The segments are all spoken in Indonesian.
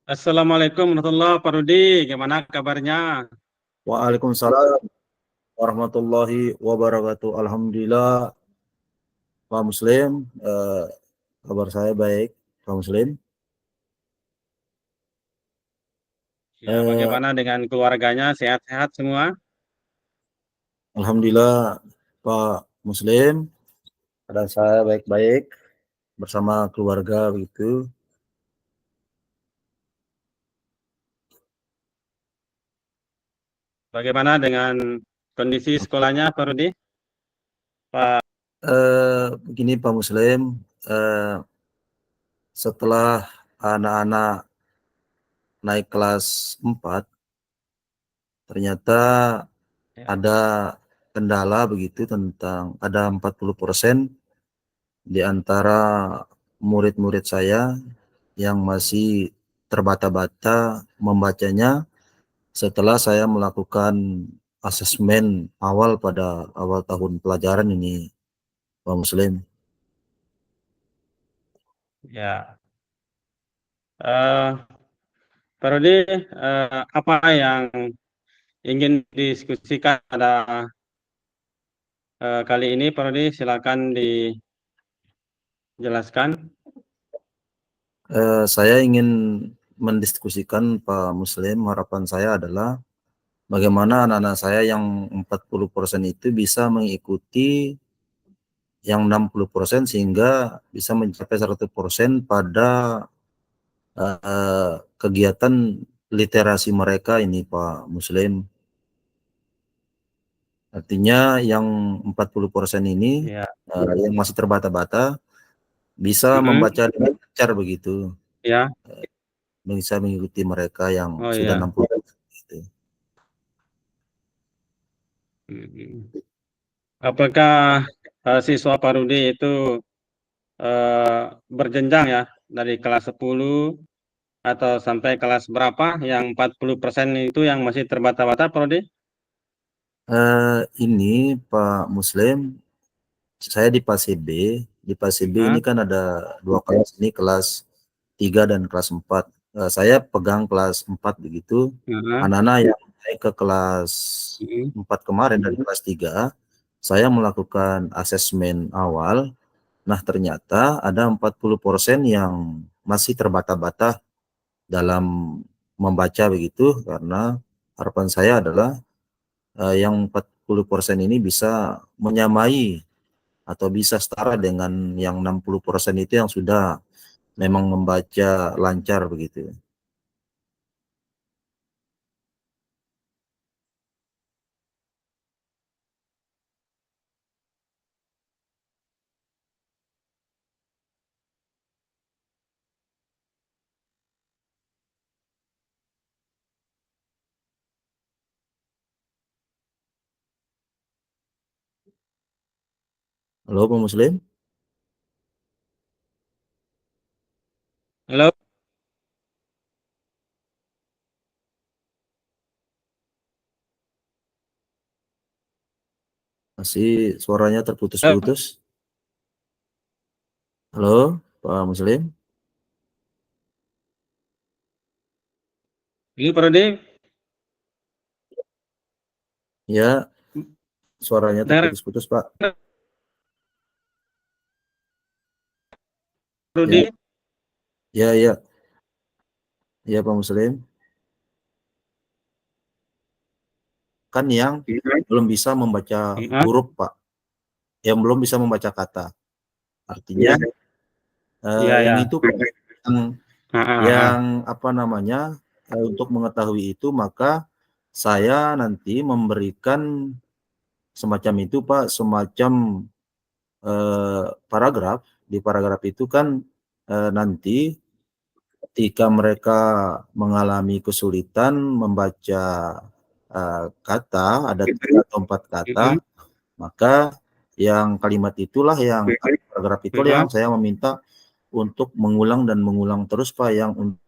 Assalamualaikum warahmatullahi wabarakatuh, Pak Rudi. Gimana kabarnya? Waalaikumsalam warahmatullahi wabarakatuh. Alhamdulillah, Pak Muslim. Kabar saya baik, Pak Muslim. Ya, Eh, bagaimana dengan keluarganya? Sehat-sehat semua? Alhamdulillah, Pak Muslim. Keadaan saya baik-baik bersama keluarga begitu. Bagaimana dengan kondisi sekolahnya, Pak Rudi? Pak, Begini Pak Muslim, setelah anak-anak naik kelas 4, ternyata ya, ada kendala begitu tentang ada 40% di antara murid-murid saya yang masih terbata-bata membacanya setelah saya melakukan asesmen awal pada awal tahun pelajaran ini, Pak Muslim. ya. Eh, Pak Rudi, apa yang ingin diskusikan pada kali ini, Pak Rudi? Silakan dijelaskan. Saya ingin mendiskusikan Pak Muslim, harapan saya adalah bagaimana anak-anak saya yang 40% itu bisa mengikuti yang 60% sehingga bisa mencapai 100% pada kegiatan literasi mereka ini Pak Muslim. Artinya yang 40% ini Ya. yang masih terbata-bata bisa Mm-mm. membaca dengan lancar begitu, Ya. bisa mengikuti mereka yang Oh sudah ya. 60% gitu. Mm-mm. Apakah siswa Pak Rudi itu berjenjang ya dari kelas 10 atau sampai kelas berapa yang 40% itu yang masih terbata-bata, Prodi? Ini Pak Muslim, saya di PASE B. Di PASE B ini Hah? kan ada dua kelas, ini kelas 3 dan kelas 4. Saya pegang kelas 4 begitu. Hah? Anak-anak yang naik ke kelas Hmm. 4 kemarin dari kelas 3, saya melakukan asesmen awal. Nah, ternyata ada 40% yang masih terbata-bata dalam membaca begitu, karena harapan saya adalah yang 40% ini bisa menyamai atau bisa setara dengan yang 60% itu yang sudah memang membaca lancar begitu. Halo Pak Muslim, Halo, masih suaranya halo. terputus-putus. Halo Pak Muslim, Ini Prodi, ya suaranya dengar terputus-putus Pak. Ya, Prodi? ya, ya, ya Pak Muslim. Kan yang belum bisa membaca Hah? huruf Pak, yang belum bisa membaca kata. Artinya Iya, yang ya. itu Pak, yang Ah, ah, yang ah. apa namanya, untuk mengetahui itu maka saya nanti memberikan semacam itu Pak, semacam paragraf. Di paragraf itu kan nanti ketika mereka mengalami kesulitan membaca kata, ada 3 atau 4 kata, Mm-mm. maka yang kalimat itulah yang paragraf itulah yang Mm-mm. saya meminta untuk mengulang dan mengulang terus Pak, yang untuk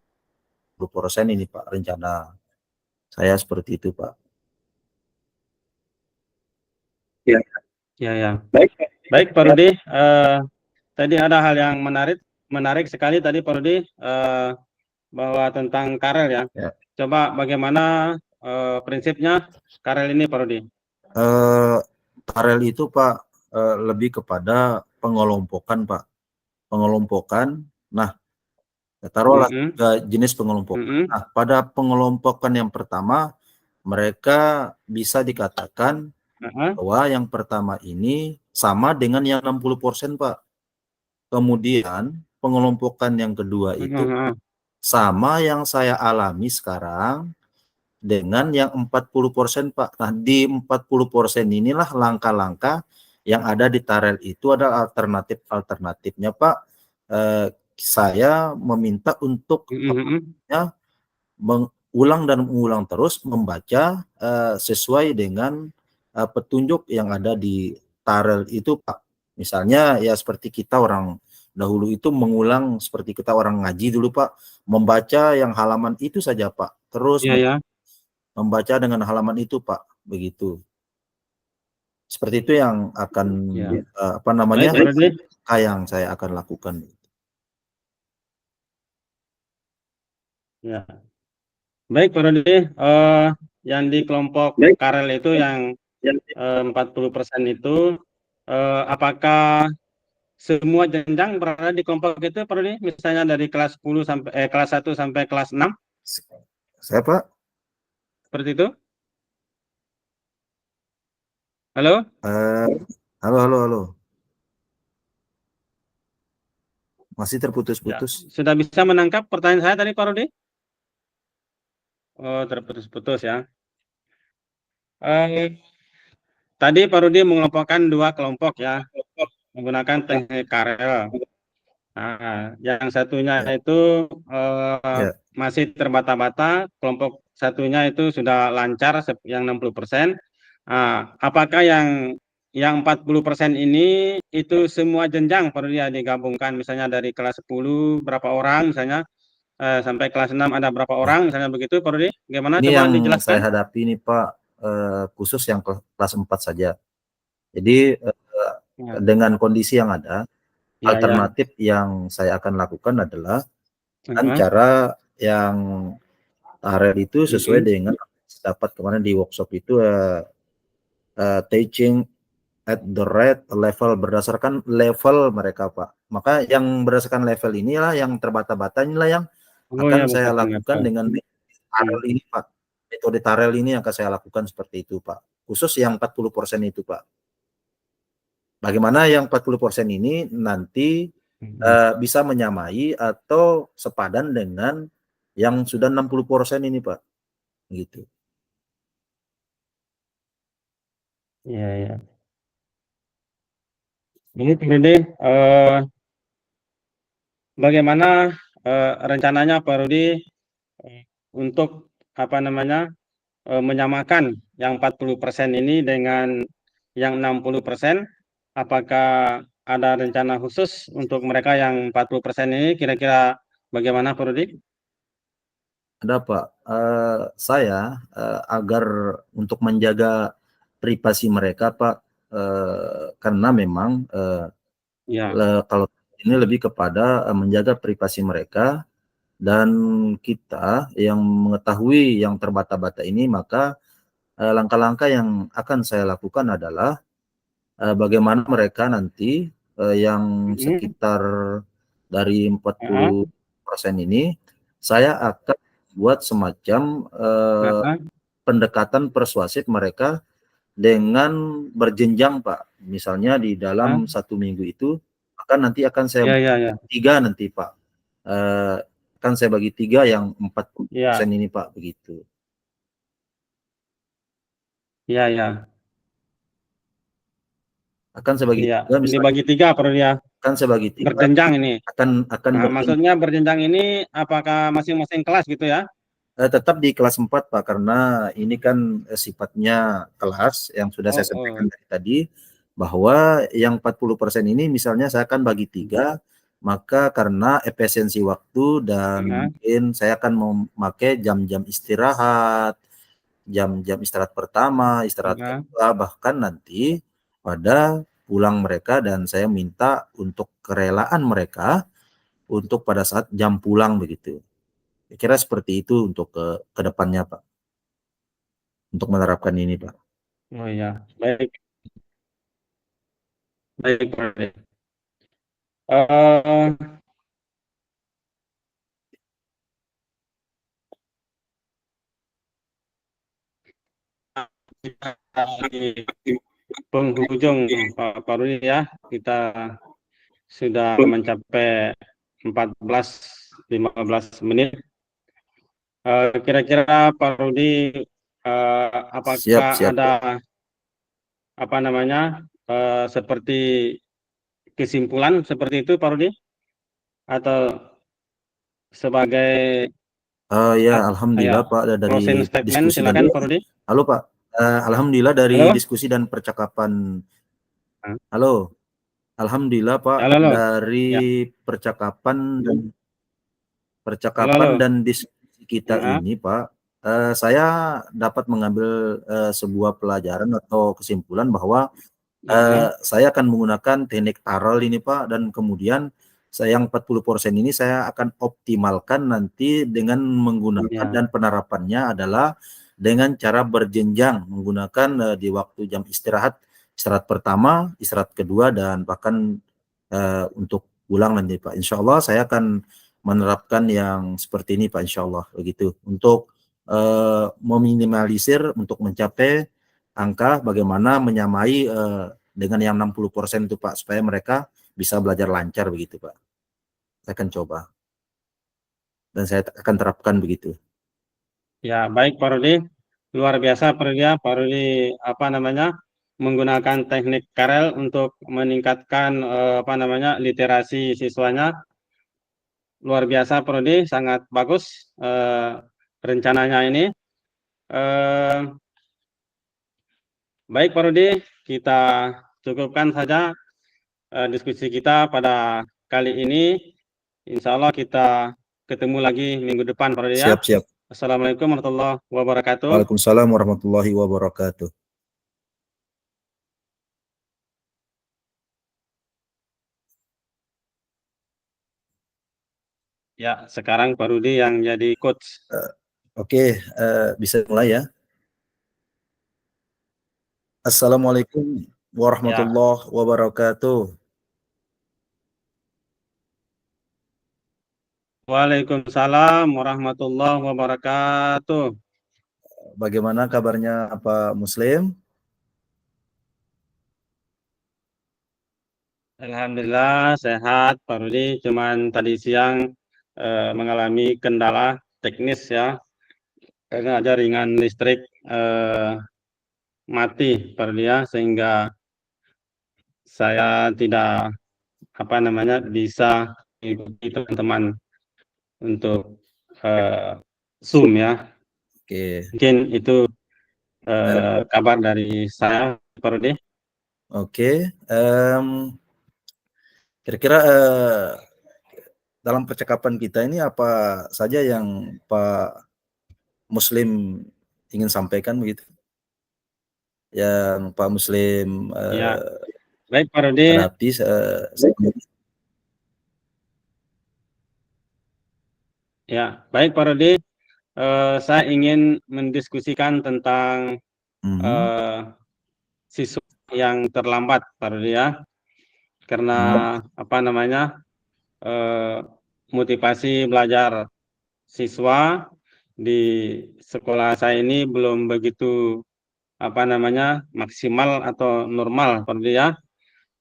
10% ini Pak, rencana saya seperti itu Pak. Ya, ya, ya. Baik, Pak Rudi. Tadi ada hal yang menarik sekali tadi, Pak Rudi. bahwa tentang Karel ya. Ya. Coba bagaimana prinsipnya Karel ini, Pak Rudi? Karel itu Pak lebih kepada pengelompokan Pak. Pengelompokan. Nah, taruhlah Mm-mm, jenis pengelompokan. mm-mm, Nah, pada pengelompokan yang pertama, mereka bisa dikatakan uh-uh, bahwa yang pertama ini sama dengan yang 60% Pak. Kemudian pengelompokan yang kedua itu uh-uh, sama yang saya alami sekarang dengan yang 40% Pak. Nah, di 40% inilah langkah-langkah yang ada di Tarel itu adalah alternatifnya Pak. Saya meminta untuk mm-mm, ya, mengulang dan mengulang terus membaca sesuai dengan petunjuk yang ada di Tarel itu Pak. Misalnya ya seperti kita orang dahulu itu mengulang seperti kita orang ngaji dulu Pak, membaca yang halaman itu saja Pak, terus ya, ya, membaca dengan halaman itu Pak, begitu. Seperti itu yang akan ya. apa namanya, Baik, Pak Rudi. yang saya akan lakukan. Ya. Baik, Pak Rudi. Yang di kelompok Baik. Karel itu yang 40% itu, apakah semua jenjang berada di kelompok itu, Pak Rudi? Misalnya dari kelas 10 sampai kelas 1 sampai kelas 6, Saya Pak, seperti itu? Halo? eh, halo halo halo, masih Ya, terputus-putus. sudah bisa menangkap pertanyaan saya tadi, Pak Rudi? Oh, terputus-putus ya. Eh, Tadi Pak Rudi mengelompokkan dua kelompok ya, menggunakan teknik Karel. Nah, yang satunya Ya, itu ya. masih terbata-bata, kelompok satunya itu sudah lancar yang 60%. Nah, apakah yang 40% ini itu semua jenjang perlu dia digabungkan, misalnya dari kelas 10 berapa orang misalnya, sampai kelas 6 ada berapa Ya. orang misalnya begitu Pak Rudi? Gimana Ini coba yang saya dijelaskan? hadapi nih Pak, khusus yang kelas 4 saja. Jadi Ya, dengan kondisi yang ada, ya, ya. alternatif yang saya akan lakukan adalah dengan Uh-huh. cara yang Arel itu sesuai Mm-mm. dengan dapat kemarin di workshop itu teaching at the right level, berdasarkan level mereka Pak. Maka yang berdasarkan level inilah yang terbata-bata, inilah yang Oh ya, akan saya berdasarkan lakukan level. dengan Tarel Hmm. ini Pak. Metode Tarel ini yang akan saya lakukan seperti itu Pak. Khusus yang 40% itu Pak. Bagaimana yang 40% ini nanti Hmm. bisa menyamai atau sepadan dengan yang sudah 60% ini Pak. Gitu. Iya, ya. Ini Pak Rudi, bagaimana rencananya Pak Rudi untuk apa namanya menyamakan yang 40% ini dengan yang 60%? Apakah ada rencana khusus untuk mereka yang 40% ini kira-kira bagaimana Pak Rudi? Ada Pak, saya agar untuk menjaga privasi mereka Pak, karena memang Ya. kalau ini lebih kepada menjaga privasi mereka, dan kita yang mengetahui yang terbata-bata ini, maka langkah-langkah yang akan saya lakukan adalah bagaimana mereka nanti yang Mm-mm. sekitar dari Ah, 40% ini, saya akan buat semacam ah, pendekatan persuasif mereka dengan berjenjang Pak. Misalnya di ah. dalam 1 minggu itu, maka nanti akan saya Ya, ya, bagi ya, 3 nanti Pak. Eh, akan saya bagi 3 yang 40% ya, ini Pak, begitu. ya, ya, Akan saya bagi ya. 3 misalnya, Dibagi tiga Pak Rudi ya, akan saya bagi 3, berjenjang ini. akan Nah, berjenjang. maksudnya berjenjang ini apakah masing-masing kelas gitu ya? Tetap di kelas 4 Pak, karena ini kan sifatnya kelas yang sudah Oh, saya sampaikan oh. dari tadi, bahwa yang 40% ini misalnya saya akan bagi 3, maka karena efisiensi waktu dan Ah, mungkin saya akan memakai jam-jam istirahat, jam-jam istirahat pertama, istirahat ah. kedua, bahkan nanti pada pulang mereka, dan saya minta untuk kerelaan mereka untuk pada saat jam pulang begitu. Kira seperti itu untuk ke depannya, Pak. Untuk menerapkan ini, Pak. Oh ya, baik, baik, Pak Rudi. Eh, kita di penghujung Pak Rudi ya, kita sudah mencapai 14-15 menit. Kira-kira Pak Rudi, Siap, apakah siap, ada Pak. apa namanya seperti kesimpulan seperti itu Pak Rudi, atau sebagai Ya, ya alhamdulillah, Pak, closing dari statement, diskusi dan silakan Pak Rudi. halo, Pak. Alhamdulillah dari Halo, diskusi dan percakapan. Halo, alhamdulillah, Pak, halo, halo, ya, dari halo, percakapan halo. dan diskusi kita Ya, ini, Pak, saya dapat mengambil sebuah pelajaran atau kesimpulan bahwa ya, saya akan menggunakan teknik taral ini, Pak, dan kemudian saya yang 40% ini saya akan optimalkan nanti dengan menggunakan ya, dan penerapannya adalah dengan cara berjenjang menggunakan di waktu jam istirahat, istirahat pertama, istirahat kedua, dan bahkan untuk pulang nanti, Pak. Insya Allah saya akan menerapkan yang seperti ini, Pak, insya Allah begitu. Untuk meminimalisir untuk mencapai angka bagaimana menyamai dengan yang 60% itu, Pak, supaya mereka bisa belajar lancar begitu, Pak. Saya akan coba dan saya akan terapkan begitu. ya, baik Pak Rudi, luar biasa Pak Rudi ya, Pak Rudi apa namanya menggunakan teknik Karel untuk meningkatkan apa namanya literasi siswanya. Luar biasa Pak Rudi, sangat bagus rencananya ini. Eh, Baik Pak Rudi, kita cukupkan saja diskusi kita pada kali ini. Insya Allah kita ketemu lagi minggu depan Pak Rudi ya. Siap, siap. Assalamualaikum warahmatullahi wabarakatuh. Waalaikumsalam warahmatullahi wabarakatuh. Ya, sekarang Pak Rudi yang jadi coach. Oke, bisa mulai ya. Assalamualaikum Ya, warahmatullahi wabarakatuh. Waalaikumsalam warahmatullahi wabarakatuh. Bagaimana kabarnya Pak Muslim? Alhamdulillah sehat Pak Rudi. Cuman tadi siang mengalami kendala teknis ya, karena ada ringan listrik mati Pak Rudi ya, sehingga saya tidak apa namanya bisa mengikuti teman-teman untuk Zoom ya. Oke, Mungkin itu eh, kabar dari saya Pak Rudi. oke. Kira-kira dalam percakapan kita ini apa saja yang Pak Muslim ingin sampaikan begitu? Yang Pak Muslim Ya, baik Pak Rudi. hadapi Ya, baik Pak Rudi. Saya ingin mendiskusikan tentang hmm, eh, siswa yang terlambat, Pak Rudi ya, karena hmm, apa namanya eh, motivasi belajar siswa di sekolah saya ini belum begitu apa namanya maksimal atau normal, Pak Rudi ya.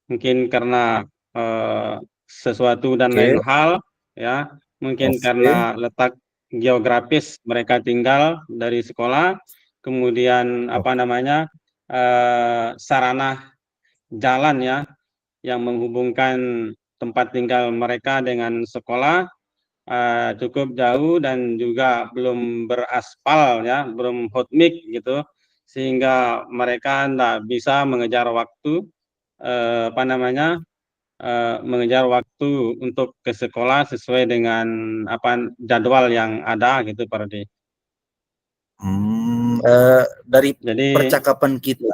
Mungkin karena eh, sesuatu dan lain oke, hal, ya, mungkin karena oke, letak geografis mereka tinggal dari sekolah, kemudian apa oke, namanya sarana jalan ya yang menghubungkan tempat tinggal mereka dengan sekolah cukup jauh dan juga belum beraspal ya, belum hot mix gitu, sehingga mereka tidak bisa mengejar waktu apa namanya mengejar waktu untuk ke sekolah sesuai dengan apa jadwal yang ada gitu Pak Rudi. dari Jadi percakapan kita,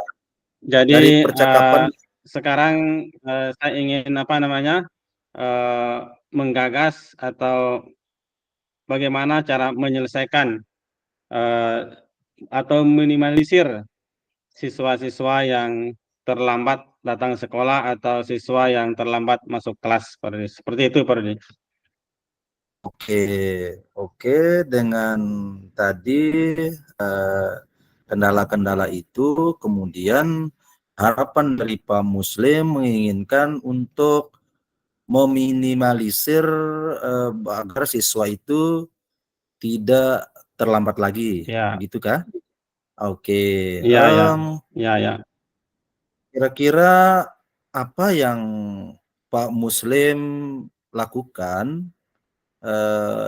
jadi dari percakapan, sekarang saya ingin apa namanya menggagas atau bagaimana cara menyelesaikan atau minimalisir siswa-siswa yang terlambat datang sekolah atau siswa yang terlambat masuk kelas, Pak Rudi. Seperti itu, Pak Rudi. Oke, oke. Dengan tadi kendala-kendala itu, kemudian harapan dari Pak Muslim menginginkan untuk meminimalisir agar siswa itu tidak terlambat lagi, Ya, begitu kah? Oke, iya, ya, ya, ya. kira-kira apa yang Pak Muslim lakukan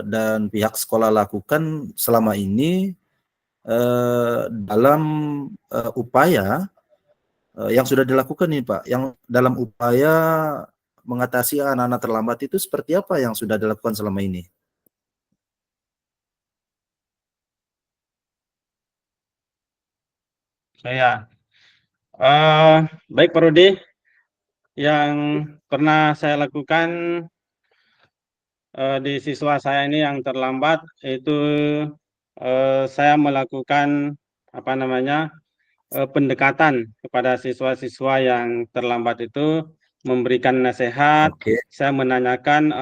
dan pihak sekolah lakukan selama ini dalam upaya yang sudah dilakukan nih Pak, yang dalam upaya mengatasi anak-anak terlambat itu seperti apa yang sudah dilakukan selama ini? Saya, baik, Pak Rudi, yang pernah saya lakukan di siswa saya ini yang terlambat itu saya melakukan apa namanya pendekatan kepada siswa-siswa yang terlambat itu, memberikan nasihat. Oke, Saya menanyakan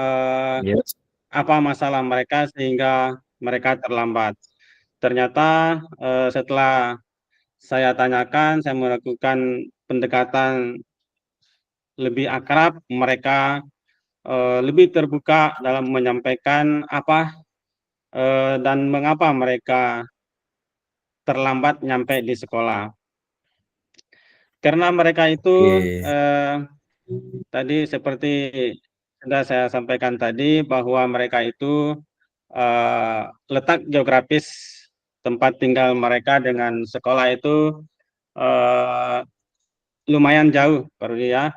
yes. apa masalah mereka sehingga mereka terlambat. Ternyata setelah saya tanyakan, saya melakukan pendekatan lebih akrab, mereka lebih terbuka dalam menyampaikan apa dan mengapa mereka terlambat nyampe di sekolah. Karena mereka itu Oke, tadi seperti sudah saya sampaikan tadi bahwa mereka itu letak geografis tempat tinggal mereka dengan sekolah itu eh, lumayan jauh, Pak Rudi, ya.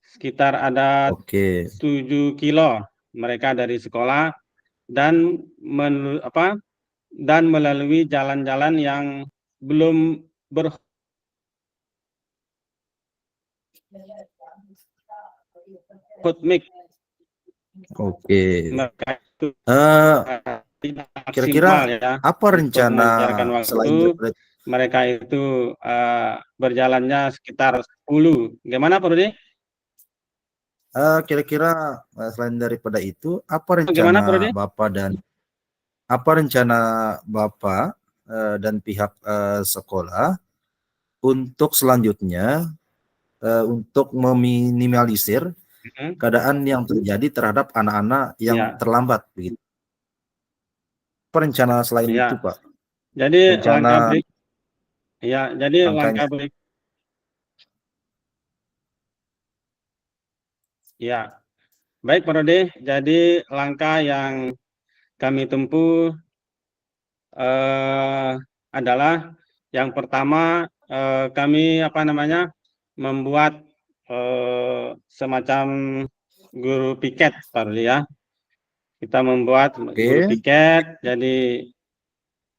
Sekitar ada oke, 7 kilo mereka dari sekolah dan dan melalui jalan-jalan yang belum berhutmik. oke. Mereka itu Eh, tidak Kira-kira maksimal ya apa untuk rencana mengejarkan selain waktu. Mereka itu berjalannya sekitar 10. Gimana, Pak Rudi? kira-kira selain daripada itu, Gimana, Pak Rudi? apa rencana Bapak dan pihak sekolah untuk selanjutnya untuk meminimalisir keadaan yang terjadi terhadap anak-anak yang Ya, terlambat begitu. Apa rencana selain itu, ya. Pak? Jadi langkah Rencana ya, jadi langkahnya. ya. Baik, Pak Rudi. Jadi langkah yang kami tempuh adalah yang pertama kami membuat semacam guru piket, Pak Rudi, ya. Kita membuat guru Oke, piket. Jadi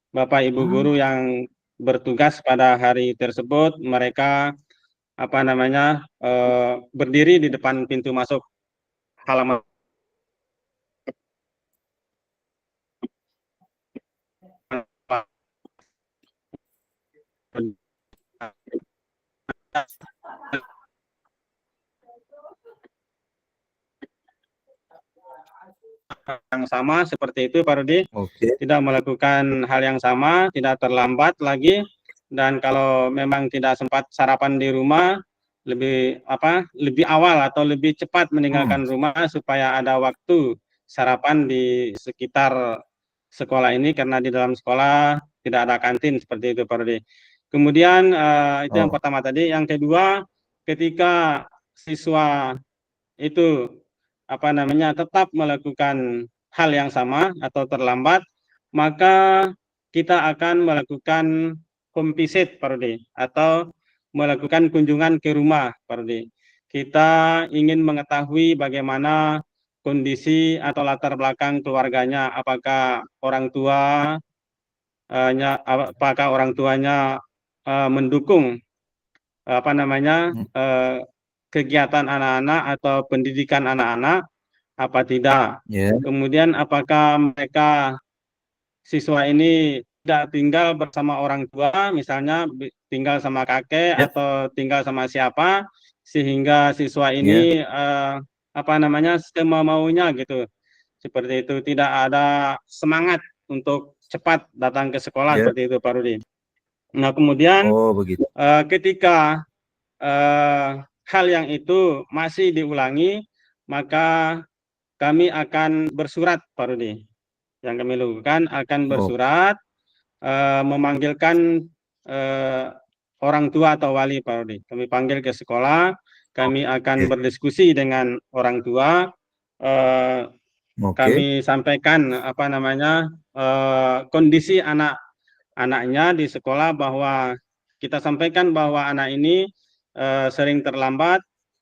Bapak Ibu guru yang bertugas pada hari tersebut mereka berdiri di depan pintu masuk halaman yang sama seperti itu, Pak Rudi. oke. Tidak melakukan hal yang sama, tidak terlambat lagi, dan kalau memang tidak sempat sarapan di rumah, lebih awal atau lebih cepat meninggalkan rumah supaya ada waktu sarapan di sekitar sekolah ini, karena di dalam sekolah tidak ada kantin seperti itu, Pak Rudi. Kemudian itu yang Oh, pertama tadi. Yang kedua, ketika siswa itu tetap melakukan hal yang sama atau terlambat, maka kita akan melakukan home visit, Pak Rudi, atau melakukan kunjungan ke rumah, Pak Rudi. Kita ingin mengetahui bagaimana kondisi atau latar belakang keluarganya, apakah orang tuanya mendukung kegiatan anak-anak atau pendidikan anak-anak, apa tidak. Ya, Kemudian apakah mereka siswa ini tidak tinggal bersama orang tua, misalnya tinggal sama kakek ya, atau tinggal sama siapa, sehingga siswa ya, ini apa namanya semau-maunya gitu. Seperti itu, tidak ada semangat untuk cepat datang ke sekolah ya. seperti itu, Pak Rudi. Nah, kemudian Oh, begitu. ketika hal yang itu masih diulangi, maka kami akan bersurat, Pak Rudi. Yang kami lakukan akan Oh, bersurat memanggilkan eh, orang tua atau wali, Pak Rudi. Kami panggil ke sekolah, kami akan oke. berdiskusi dengan orang tua, eh, Oke. kami sampaikan apa namanya kondisi anaknya di sekolah, bahwa kita sampaikan bahwa anak ini sering terlambat.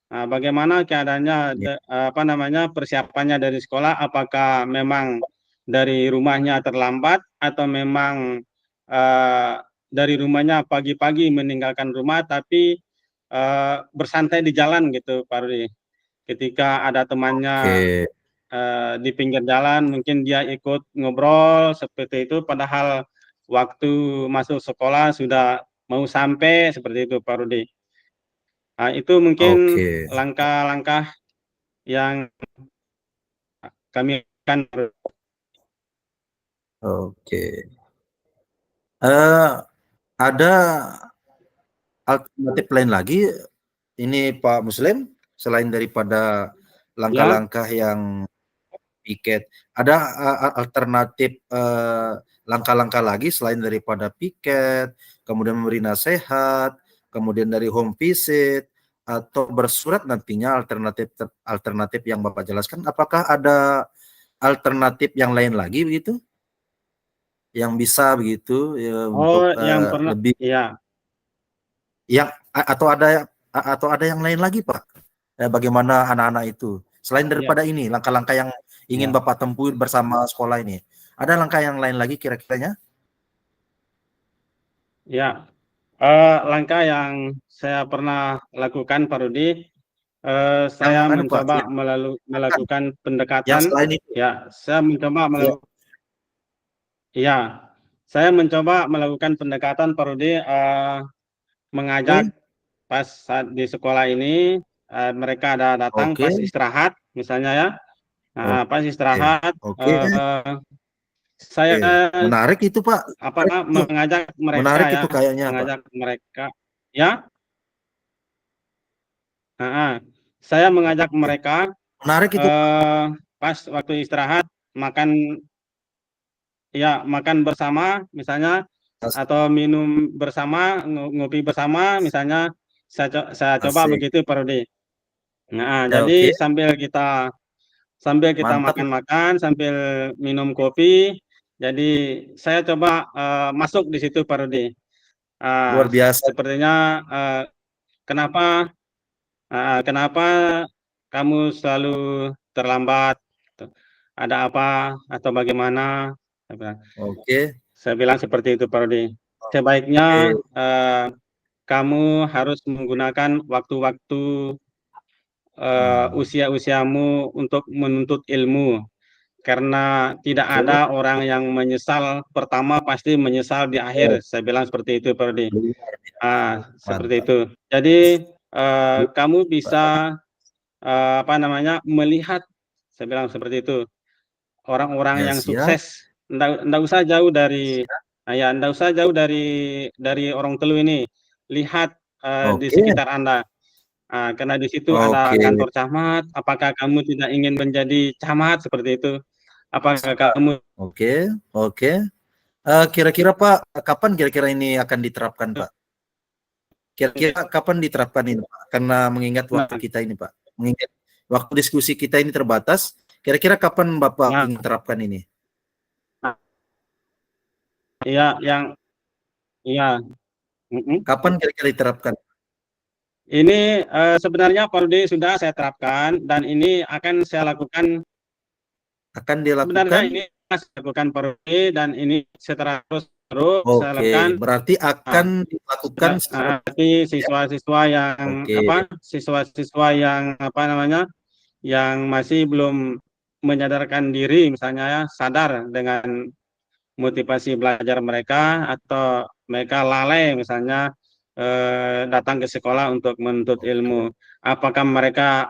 Nah, bagaimana keadaannya, Ya. apa namanya persiapannya dari sekolah, apakah memang dari rumahnya terlambat atau memang eh, dari rumahnya pagi-pagi meninggalkan rumah tapi bersantai di jalan gitu, Pak Rudi. Ketika ada temannya Oke. di pinggir jalan, mungkin dia ikut ngobrol seperti itu, padahal waktu masuk sekolah sudah mau sampai, seperti itu, Pak Rudi. Nah, itu mungkin Oke. langkah-langkah yang kami akan. Oke. Eh, ada alternatif lain lagi ini Pak Muslim selain daripada Ya, langkah-langkah yang piket, ada alternatif langkah-langkah lagi selain daripada piket, kemudian memberi nasihat, kemudian dari home visit atau bersurat nantinya alternatif alternatif yang Bapak jelaskan, apakah ada alternatif yang lain lagi begitu yang bisa begitu ya, oh, untuk yang pernah, lebih ya, yang atau ada yang lain lagi Pak? Bagaimana anak-anak itu? Selain ya, daripada ini, langkah-langkah yang ingin ya, Bapak tempuh bersama sekolah ini, ada langkah yang lain lagi kira-kiranya? ya. Langkah yang saya pernah lakukan, Pak Rudi, Yang saya anu Pak, mencoba yang bukan, melakukan yang pendekatan. selain itu. Ya, saya mencoba Ya, melakukan. Ya, saya mencoba melakukan pendekatan, Pak Rudi, mengajak oke, pas saat di sekolah ini, mereka ada datang oke, pas istirahat, misalnya ya. Nah, pas oke, istirahat, oke, saya oke. Menarik itu Pak, apa menarik itu, mengajak mereka menarik ya, itu kayaknya Pak. mengajak mereka, ya. Nah, saya mengajak Oke, mereka menarik itu Pak. eh, pas waktu istirahat makan, ya, makan bersama misalnya, atau minum bersama, ngopi bersama misalnya, saya coba Asik. begitu, Pak Rudi. Nah, Ya, oke, jadi sambil kita mantap itu, makan-makan, sambil minum kopi, jadi saya coba masuk di situ, Pak Rudi. luar biasa. Sepertinya kenapa kenapa kamu selalu terlambat? Ada apa atau bagaimana? Oke, Saya bilang seperti itu, Pak Rudi. Sebaiknya oke. kamu harus menggunakan waktu-waktu Hmm, usia-usiamu untuk menuntut ilmu, karena tidak betul. ada orang yang menyesal pertama pasti menyesal di Oh, akhir. Saya bilang seperti itu, Pak Rudi. luar biasa. Seperti Mantap. itu. Jadi Luar kamu biasa. bisa apa namanya melihat, saya bilang seperti itu, orang-orang Ya, yang siap, sukses. Ndak usah jauh dari, siap. ya, ndak usah jauh dari Orang Telu ini. Lihat di Oke, sekitar Anda. Karena di situ ada oke, kantor camat. Apakah kamu tidak ingin menjadi camat seperti itu? Apakah siap. kamu, Oke, oke. Kira-kira Pak, kapan kira-kira ini akan diterapkan Pak? Kira-kira kapan diterapkan ini Pak? Karena mengingat waktu nah, kita ini Pak, mengingat waktu diskusi kita ini terbatas, kira-kira kapan Bapak nah, ingin terapkan ini? nah, ya, yang, ya, Kapan kira-kira diterapkan? ini sebenarnya Pak Rudi sudah saya terapkan, dan ini akan saya lakukan. Akan Sebenarnya dilakukan? ini saya lakukan Pak Rudi, dan ini setelah terus saya Oke, lakukan. berarti akan Nah, dilakukan secara Tapi siswa-siswa yang oke, apa, siswa-siswa yang apa namanya, yang masih belum menyadarkan diri, misalnya ya, sadar dengan motivasi belajar mereka, atau mereka lalai misalnya datang ke sekolah untuk menuntut ilmu. Apakah mereka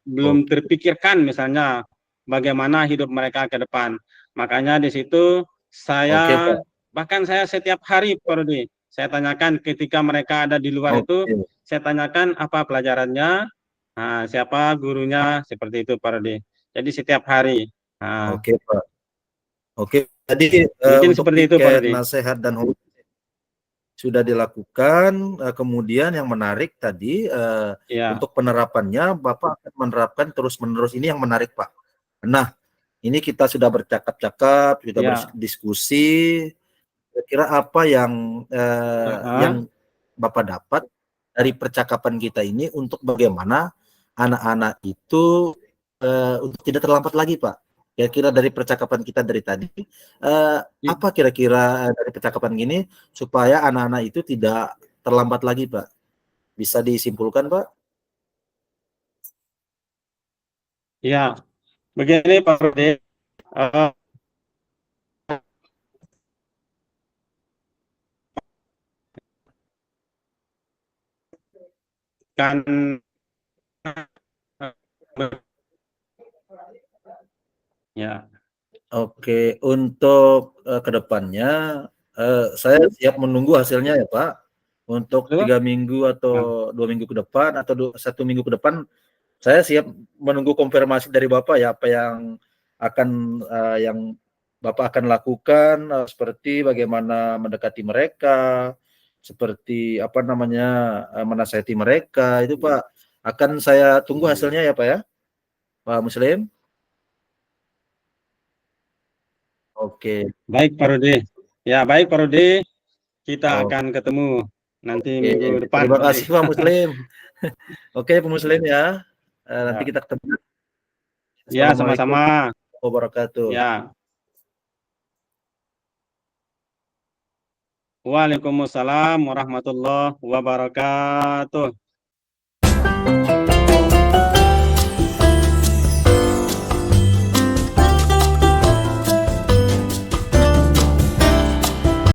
belum Oke, terpikirkan misalnya bagaimana hidup mereka ke depan. Makanya di situ oke saya Pak. bahkan saya setiap hari Pak Rudi, saya tanyakan ketika mereka ada di luar itu, Oke, saya tanyakan apa pelajarannya, nah, siapa gurunya, seperti itu Pak Rudi. Jadi setiap hari. Nah, oke Pak. Oke, tadi mungkin untuk seperti itu Pak tiket Rudi. nasihat dan sudah dilakukan, kemudian yang menarik tadi Ya, untuk penerapannya, Bapak akan menerapkan terus-menerus, ini yang menarik Pak. Nah, ini kita sudah bercakap-cakap, sudah ya. berdiskusi, kira-kira apa yang Heeh. Bapak dapat dari percakapan kita ini untuk bagaimana anak-anak itu untuk tidak terlambat lagi Pak. Kira-kira dari percakapan kita dari tadi, apa kira-kira dari percakapan gini supaya anak-anak itu tidak terlambat lagi Pak? Bisa disimpulkan Pak? Ya, begini Pak Rudi, eh, kan ya, Oke, untuk kedepannya saya siap menunggu hasilnya ya Pak. Untuk itu 3 minggu atau 2 minggu ke depan atau 1 minggu ke depan, saya siap menunggu konfirmasi dari Bapak ya apa yang Bapak akan lakukan, seperti bagaimana mendekati mereka, seperti menasihati mereka itu Pak. Akan saya tunggu hasilnya ya Pak ya, Pak Muslim. Oke, baik Pak Rudi. Ya, baik Pak Rudi, kita oke. akan ketemu nanti minggu depan Terima Pak Rudi. kasih Pak Muslim. Oke, Pak Muslim ya. Nanti Ya, kita ketemu. ya Assalamualaikum sama-sama. warahmatullahi wabarakatuh. Ya, Waalaikumsalam warahmatullahi wabarakatuh.